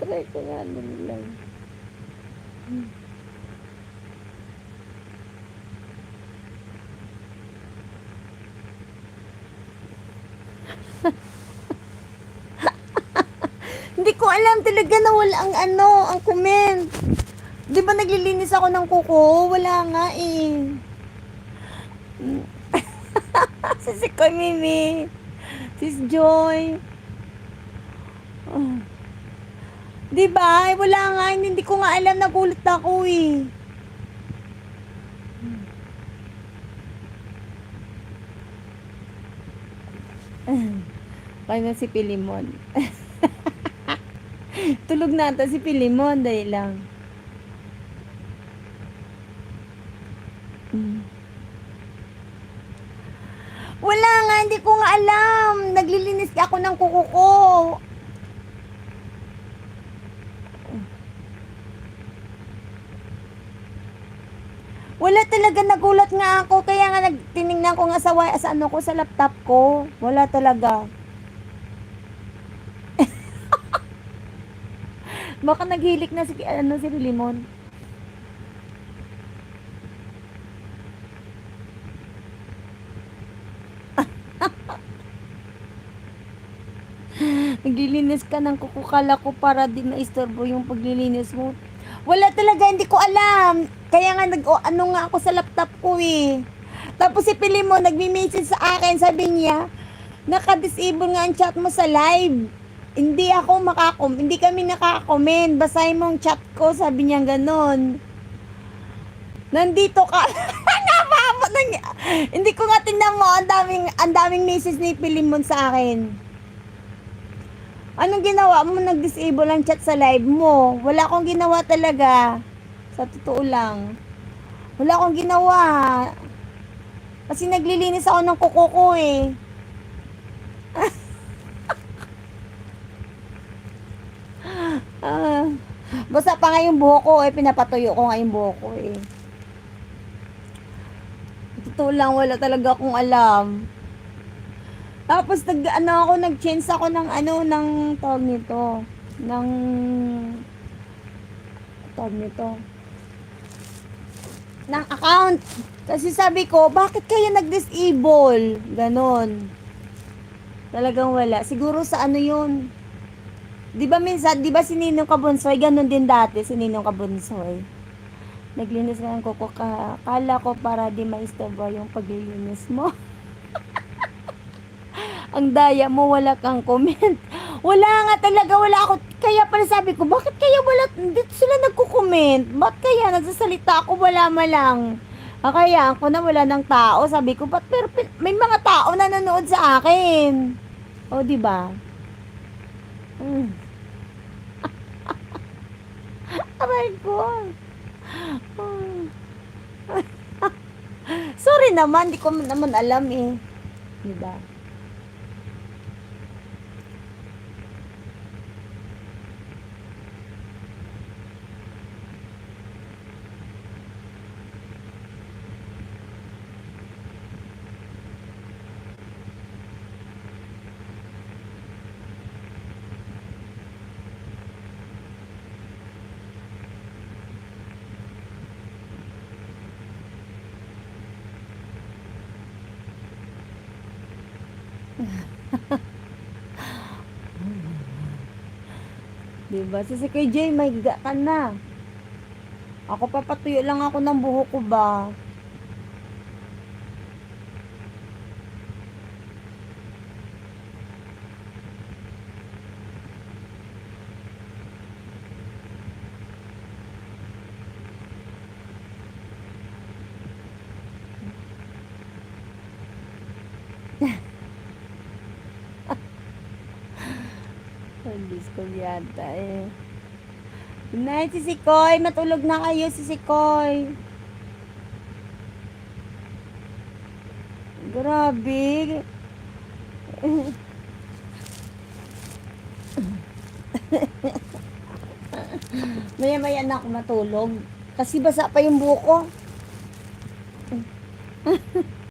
Try ko nga dun lang. Hindi ko alam talaga na wala ang ano, ang comment. Di ba naglilinis ako ng kuko? Wala nga eh. Sisi ko, Mimi. Sis Joy. Di ba? Wala nga. Hindi ko nga alam. Nagulat ako eh. Kaya na si Pilimon. Tulog na ata si Pilimon dahil lang. Wala nga, hindi ko nga alam. Naglilinis ako ng kuko ko. Wala talaga, nagulat nga ako. Kaya nga tiningnan ko nga sa ano ko, sa laptop ko. Wala talaga. Baka naghilik na si Limon. Naglilinis ka ng kukukala ko para di maistorbo yung paglilinis mo. Wala talaga, hindi ko alam. Kaya nga ano nga ako sa laptop ko eh. Tapos si Pilimo nagme-message sa akin, sabi niya, naka-disable nga ang chat mo sa live. Hindi kami nakaka-comment. Basahin mo ang chat ko, sabi niya ganon. Nandito ka. Napapot na niya. Hindi ko nga tingnan mo, ang daming message ni Pilimon sa akin. Anong ginawa mo? Nag-disable ang chat sa live mo. Wala akong ginawa talaga. Sa totoo lang. Wala akong ginawa. Kasi naglilinis ako ng kuko ko eh. Basta pa nga yung buhok ko eh. Pinapatuyo ko nga yung buhok ko eh. Sa totoo lang, wala talaga akong alam. Tapos nag-change ako ng tawag nito. Ng account. Kasi sabi ko, bakit kaya nag-disable? Ganon. Talagang wala. Siguro sa ano yun. Di ba si Ninong Kabunsoy, ganon din dati si Ninong Kabunsoy. Naglinis ka ng kuko, kala ko para di maistorbo yung paglilinis mo. Ang daya mo, wala kang comment. Wala nga talaga, wala ako. Kaya pala sabi ko, bakit kaya dito sila nagko-comment? Ba't kaya nagsasalita ako, wala malang. Kaya ako na wala ng tao. Sabi ko, pero may mga tao na nanonood sa akin. O, di ba? Aray ko. Sorry naman, di ko naman alam eh. Di ba? Diba? Si Kuya Jay, may higa ka na. Ako papatuyo lang ako ng buhok ko ba? Hindi ko yata eh. Good night, si Sikoy. Matulog na kayo, si Sikoy. Grabe. Maya-maya na ako matulog. Kasi basa pa yung buhok ko.